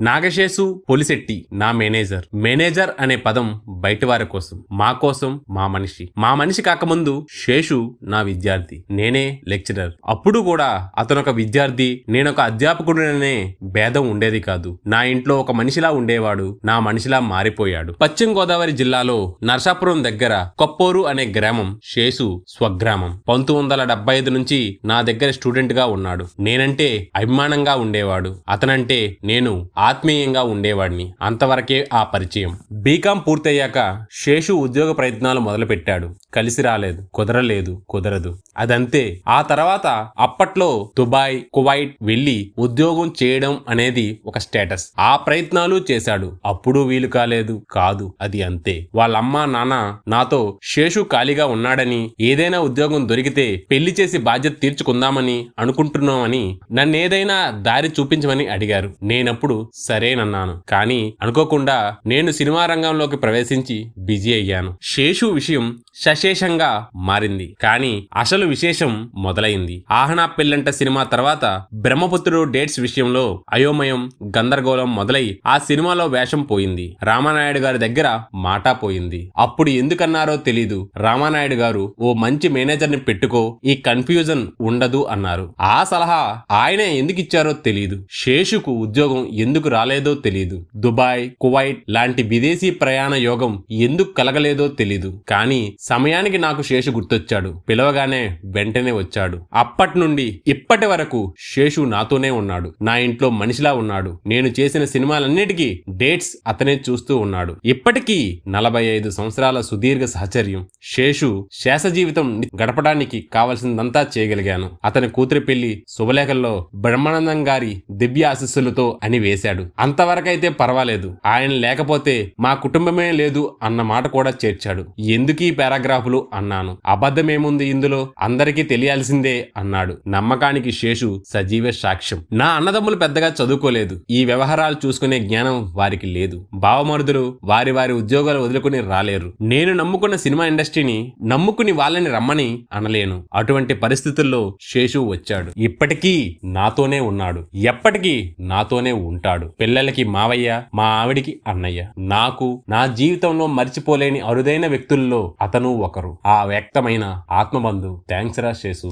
నాగశేసు పొలిశెట్టి నా manager. Manager అనే పదం బయటివారి కోసం, మా కోసం, మా మనిషి కాకముందు శేషు నా విద్యార్థి, నేనే లెక్చరర్. అప్పుడు కూడా అతనొక విద్యార్థి, నేనొక అధ్యాపకుడిననే భేదం ఉండేది కాదు. నా ఇంట్లో ఒక మనిషిలా ఉండేవాడు, నా మనిషిలా మారిపోయాడు. పశ్చిమ గోదావరి జిల్లాలో నరసాపురం దగ్గర కొప్పోరు అనే గ్రామం శేషు స్వగ్రామం. 1975 నుంచి నా దగ్గర స్టూడెంట్ గా ఉన్నాడు. నేనంటే అభిమానంగా ఉండేవాడు, అతనంటే నేను ఆత్మీయంగా ఉండేవాడిని. అంతవరకే ఆ పరిచయం. బీకాం పూర్తయ్యాక శేషు ఉద్యోగ ప్రయత్నాలు మొదలుపెట్టాడు. కలిసి రాలేదు, కుదరదు, అదంతే. ఆ తర్వాత అప్పట్లో దుబాయ్, కువైట్ వెళ్లి ఉద్యోగం చేయడం అనేది ఒక స్టేటస్. ఆ ప్రయత్నాలు చేశాడు, అప్పుడు వీలు కాదు, అది అంతే. వాళ్ళమ్మ నాన్న నాతో శేషు ఖాళీగా ఉన్నాడని, ఏదైనా ఉద్యోగం దొరికితే పెళ్లి చేసి బాధ్యత తీర్చుకుందామని అనుకుంటున్నామని నన్నేదైనా దారి చూపించమని అడిగారు. నేనప్పుడు సరేనన్నాను. కానీ అనుకోకుండా నేను సినిమా రంగంలోకి ప్రవేశించి బిజీ అయ్యాను. శేషు విషయం సశేషంగా మారింది, కానీ అసలు విశేషం మొదలైంది. ఆహనా పెళ్ళంట సినిమా తర్వాత బ్రహ్మపుత్రుడు డేట్స్ విషయంలో అయోమయం, గందరగోళం మొదలై ఆ సినిమాలో వేషం పోయింది. రామానాయుడు గారి దగ్గర మాటా పోయింది. అప్పుడు ఎందుకన్నారో తెలీదు. రామానాయుడు గారు ఓ మంచి మేనేజర్ ని పెట్టుకో, ఈ కన్ఫ్యూజన్ ఉండదు అన్నారు. ఆ సలహా ఆయనే ఎందుకు ఇచ్చారో తెలీదు. శేషుకు ఉద్యోగం ఎందుకు రాలేదో తెలీదు. దుబాయ్, కువైట్ లాంటి విదేశీ ప్రయాణ యోగం ఎందుకు కలగలేదో తెలీదు. కానీ సమయానికి నాకు శేషు గుర్తొచ్చాడు. పిలవగానే వెంటనే వచ్చాడు. అప్పటి నుండి ఇప్పటి వరకు శేషు నాతోనే ఉన్నాడు. నా ఇంట్లో మనిషిలా ఉన్నాడు. నేను చేసిన సినిమాలన్నిటికీ డేట్స్ అతనే చూస్తూ ఉన్నాడు. ఇప్పటికీ 45 సంవత్సరాల సుదీర్ఘ సహచర్యం. శేషు శేష జీవితం గడపడానికి కావలసిందంతా చేయగలిగాను. అతని కూతురి పెళ్లి శుభలేఖల్లో బ్రహ్మానందం గారి దివ్య ఆశీస్సులతో అని వేశాడు. అంతవరకైతే పర్వాలేదు. ఆయన లేకపోతే మా కుటుంబమే లేదు అన్న మాట కూడా చేర్చాడు. ఎందుకీ పారాగ్రాఫులు అన్నాను. అబద్ధమేముంది ఇందులో, అందరికీ తెలియాల్సిందే అన్నాడు. నమ్మకానికి శేషు సజీవ సాక్ష్యం. నా అన్నదమ్ములు పెద్దగా చదువుకోలేదు. ఈ వ్యవహారాలు చూసుకునే జ్ఞానం వారికి లేదు. బావమరుదులు వారి ఉద్యోగాలు వదులుకుని రాలేరు. నేను నమ్ముకున్న సినిమా ఇండస్ట్రీని నమ్ముకుని వాళ్ళని రమ్మని అనలేను. అటువంటి పరిస్థితుల్లో శేషు వచ్చాడు. ఇప్పటికీ నాతోనే ఉన్నాడు, ఎప్పటికీ నాతోనే ఉంటాడు. పిల్లలకి మావయ్య, మా ఆవిడికి అన్నయ్య. నాకు నా జీవితంలో మర్చిపోలేని అరుదైన వ్యక్తుల్లో అతను ఒకరు. ఆ వ్యక్తమైన ఆత్మబంధు. థ్యాంక్స్ రా శేషు.